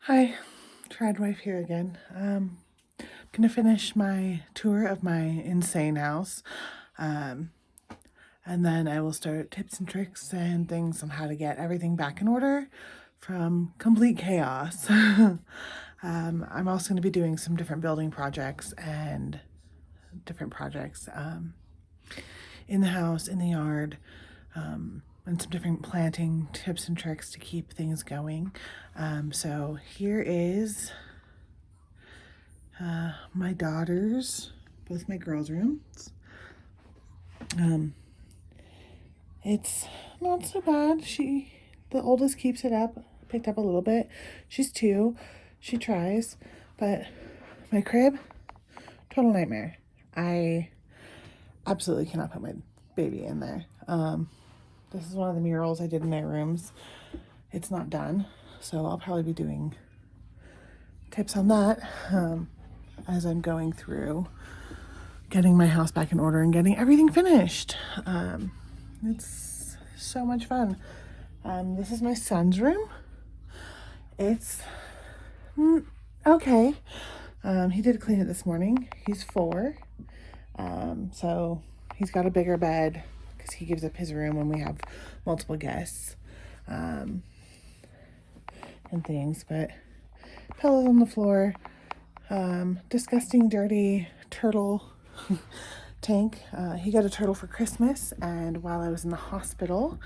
Hi, Tried Wife here again. Gonna finish my tour of my insane house, and then I will start tips and tricks and things on how to get everything back in order from complete chaos. I'm also going to be doing some different building projects and different projects in the house, in the yard, and some different planting tips and tricks to keep things going. So here is my daughters, both my girls' rooms. It's not so bad. The oldest keeps it up, picked up a little bit. She's 2, she tries, but my crib, total nightmare. I absolutely cannot put my baby in there. This is one of the murals I did in their rooms. It's not done, so I'll probably be doing tips on that as I'm going through getting my house back in order and getting everything finished. It's so much fun. This is my son's room. It's okay. He did clean it this morning. He's 4. So he's got a bigger bed because he gives up his room when we have multiple guests and things. But pillows on the floor. Disgusting, dirty turtle tank. He got a turtle for Christmas, and while I was in the hospital,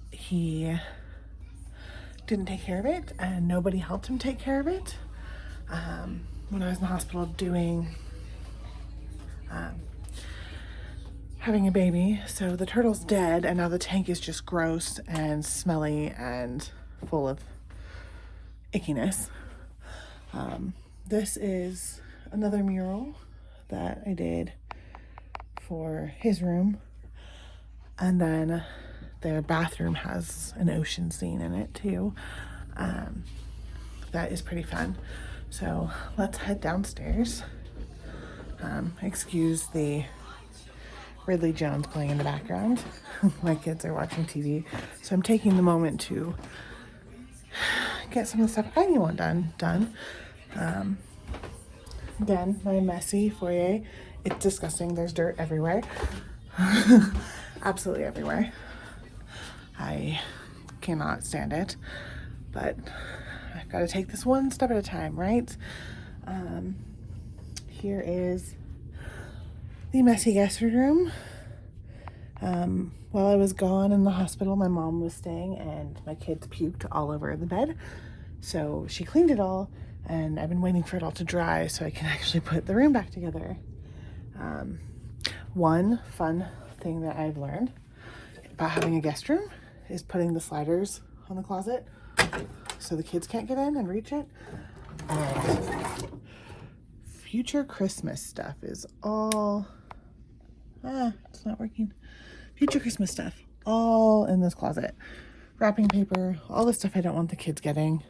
he didn't take care of it, and nobody helped him take care of it. When I was in the hospital having a baby, so the turtle's dead, and now the tank is just gross and smelly and full of ickiness. This is another mural that I did for his room, and then their bathroom has an ocean scene in it too. That is pretty fun. So let's head downstairs. Excuse the Ridley Jones playing in the background. My kids are watching TV, so I'm taking the moment to get some of the stuff I want done. Again, my messy foyer. It's disgusting. There's dirt everywhere. Absolutely everywhere. I cannot stand it, but I've got to take this one step at a time, right? Here is the messy guest room. While I was gone in the hospital, my mom was staying and my kids puked all over the bed. So she cleaned it all, and I've been waiting for it all to dry so I can actually put the room back together. One fun thing that I've learned about having a guest room is putting the sliders on the closet so the kids can't get in and reach it. Future Christmas stuff is all... it's not working. Future Christmas stuff, all in this closet. Wrapping paper, all the stuff I don't want the kids getting,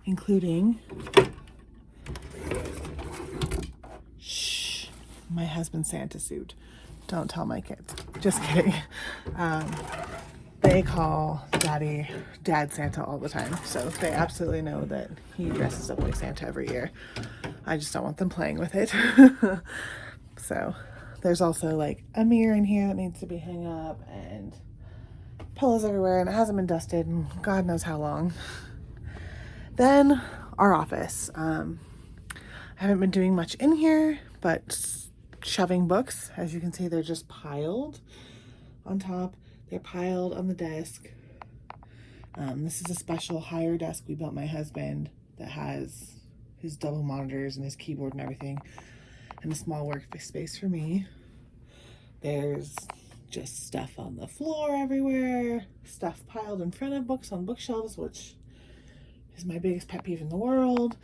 including my husband's Santa suit. Don't tell my kids. Just kidding. They call Dad Santa all the time, so they absolutely know that he dresses up like Santa every year. I just don't want them playing with it. So there's also like a mirror in here that needs to be hung up, and pillows everywhere, and it hasn't been dusted in God knows how long. Then our office. I haven't been doing much in here, but shoving books. As you can see, they're just piled on top. They're piled on the desk. This is a special higher desk we built my husband that has his double monitors and his keyboard and everything, and a small workspace for me. There's just stuff on the floor everywhere, stuff piled in front of books on bookshelves, which is my biggest pet peeve in the world.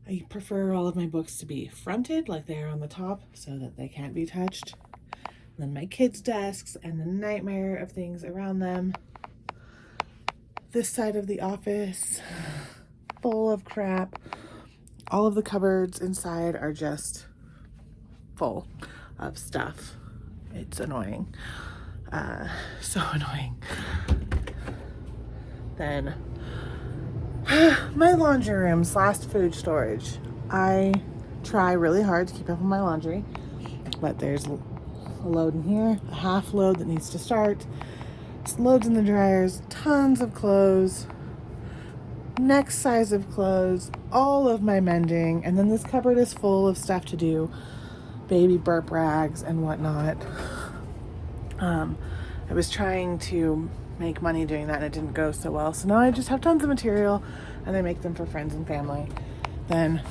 I prefer all of my books to be fronted, like they are on the top, so that they can't be touched. And then my kids' desks and the nightmare of things around them. This side of the office, full of crap. All of the cupboards inside are just full of stuff. It's annoying. So annoying. Then my laundry room / food storage. I try really hard to keep up with my laundry, but there's a load in here, a half load that needs to start. Loads in the dryers, tons of clothes, next size of clothes, all of my mending, and then this cupboard is full of stuff to do, baby burp rags and whatnot. I was trying to make money doing that and it didn't go so well, so now I just have tons of material and I make them for friends and family. Then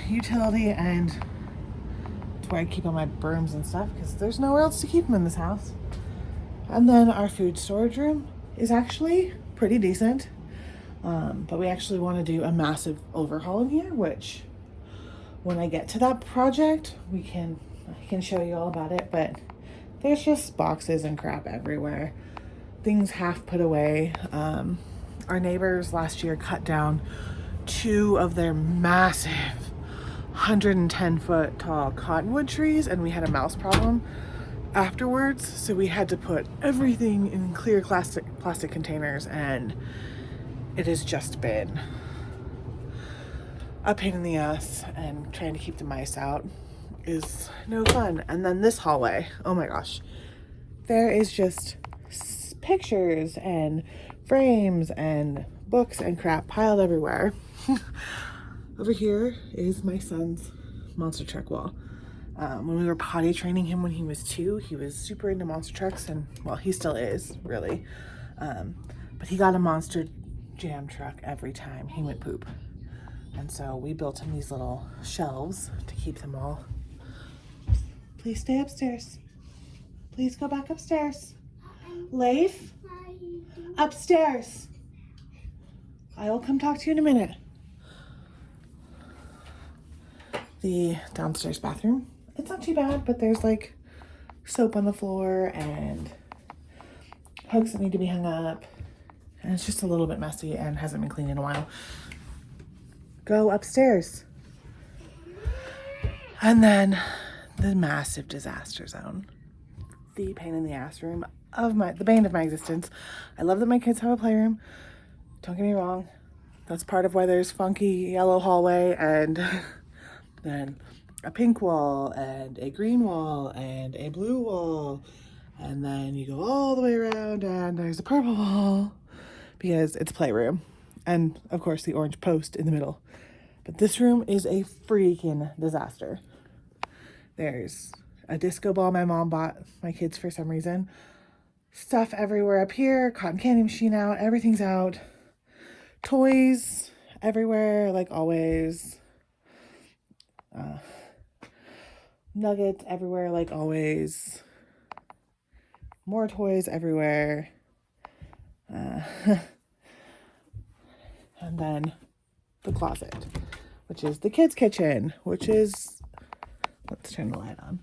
utility, and it's where I keep all my brooms and stuff because there's nowhere else to keep them in this house. And then our food storage room is actually pretty decent. But we actually want to do a massive overhaul in here, which when I get to that project, I can show you all about it, but there's just boxes and crap everywhere. Things half put away. Our neighbors last year cut down 2 of their massive 110-foot tall cottonwood trees, and we had a mouse problem afterwards, so we had to put everything in clear plastic containers, and it has just been a pain in the ass, and trying to keep the mice out is no fun. And then this hallway, oh my gosh, there is just pictures and frames and books and crap piled everywhere. Over here is my son's monster truck wall. When we were potty training him when he was 2, he was super into monster trucks, and well, he still is, really. But he got a Monster Jam truck every time he went poop. And so we built him these little shelves to keep them all. Please stay upstairs. Please go back upstairs. Leif, upstairs. I will come talk to you in a minute. The downstairs bathroom, it's not too bad, but there's like soap on the floor and hooks that need to be hung up, and it's just a little bit messy and hasn't been cleaned in a while. Go upstairs. And then the massive disaster zone, the pain in the ass room of the bane of my existence. I love that my kids have a playroom, don't get me wrong, that's part of why there's funky yellow hallway and then a pink wall and a green wall and a blue wall, and then you go all the way around and there's a purple wall because it's playroom, and of course the orange post in the middle. But this room is a freaking disaster. There's a disco ball my mom bought my kids for some reason, stuff everywhere up here, cotton candy machine out, everything's out, toys everywhere like always, nuggets everywhere like always, more toys everywhere, and then the closet, which is the kids' kitchen, which is, let's turn the light on,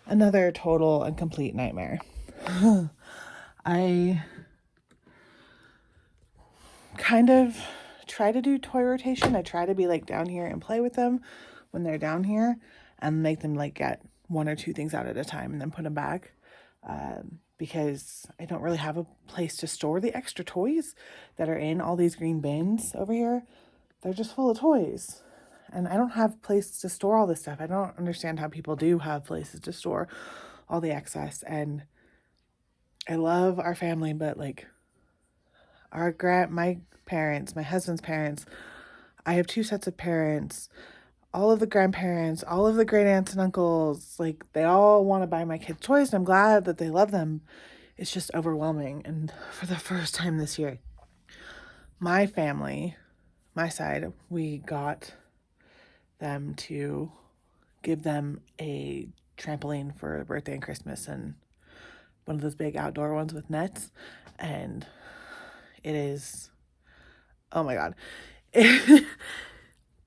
another total and complete nightmare. I kind of try to do toy rotation. I try to be like down here and play with them when they're down here and make them like get 1 or 2 things out at a time and then put them back, because I don't really have a place to store the extra toys that are in all these green bins over here. They're just full of toys, and I don't have place to store all this stuff. I don't understand how people do have places to store all the excess. And I love our family, but like my parents, my husband's parents, I have 2 sets of parents, all of the grandparents, all of the great aunts and uncles, like they all want to buy my kids toys, and I'm glad that they love them. It's just overwhelming. And for the first time this year, my family, my side, we got them to give them a trampoline for birthday and Christmas, and one of those big outdoor ones with nets, and it is, oh my god.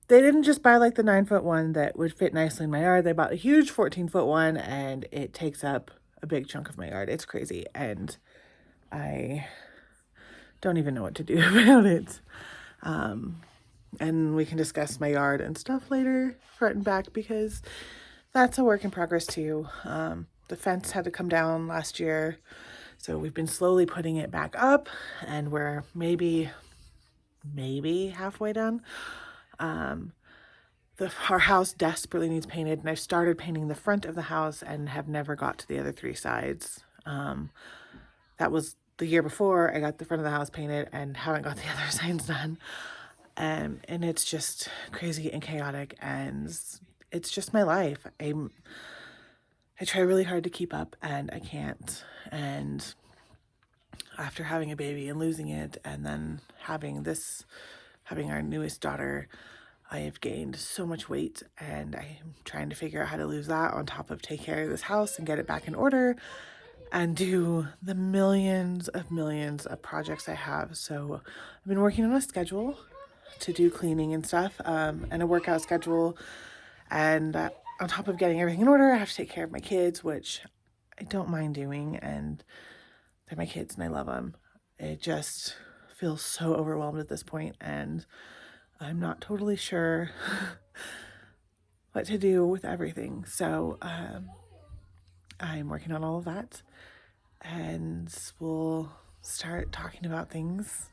They didn't just buy like the 9-foot one that would fit nicely in my yard. They bought a huge 14-foot one, and it takes up a big chunk of my yard. It's crazy, and I don't even know what to do about it. And we can discuss my yard and stuff later, front and back, because that's a work in progress too. The fence had to come down last year, so we've been slowly putting it back up, and we're maybe maybe halfway done. Our house desperately needs painted, and I've started painting the front of the house and have never got to the other three sides. That was the year before I got the front of the house painted and haven't got the other sides done. And it's just crazy and chaotic, and it's just my life. I try really hard to keep up, and I can't. And after having a baby and losing it, and then having our newest daughter, I have gained so much weight, and I'm trying to figure out how to lose that on top of take care of this house and get it back in order and do the millions of projects I have. So I've been working on a schedule to do cleaning and stuff, and a workout schedule. And on top of getting everything in order, I have to take care of my kids, which I don't mind doing, and they're my kids and I love them. It just feels so overwhelmed at this point, and I'm not totally sure what to do with everything. So I'm working on all of that, and we'll start talking about things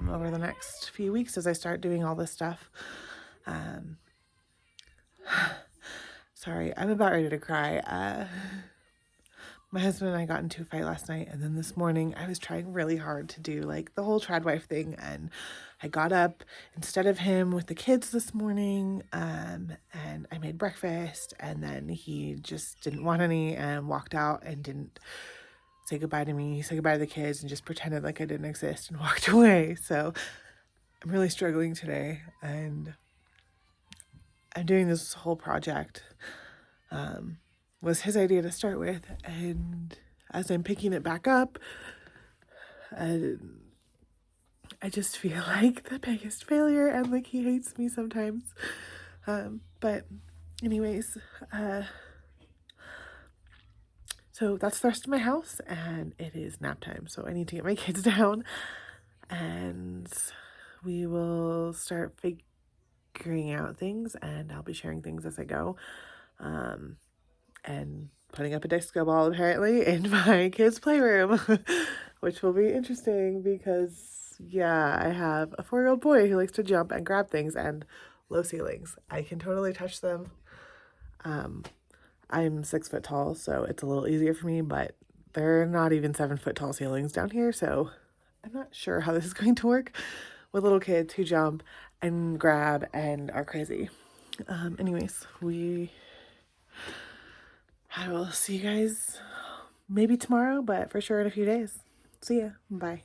over the next few weeks as I start doing all this stuff. Sorry, I'm about ready to cry. My husband and I got into a fight last night, and then this morning I was trying really hard to do like the whole tradwife thing, and I got up instead of him with the kids this morning, and I made breakfast, and then he just didn't want any and walked out and didn't say goodbye to me. He said goodbye to the kids and just pretended like I didn't exist and walked away. So I'm really struggling today, and I'm doing this whole project. Was his idea to start with, and as I'm picking it back up, I just feel like the biggest failure, and like he hates me sometimes. But anyways, so that's the rest of my house, and it is nap time, so I need to get my kids down, and we will start figuring out things, and I'll be sharing things as I go. And putting up a disco ball apparently in my kids' playroom, which will be interesting because, yeah, I have a 4-year-old boy who likes to jump and grab things and low ceilings. I can totally touch them. I'm 6 foot tall, so it's a little easier for me, but they're not even 7 foot tall ceilings down here, so I'm not sure how this is going to work with little kids who jump and grab and are crazy. Anyways, I will see you guys maybe tomorrow, but for sure in a few days. See ya. Bye.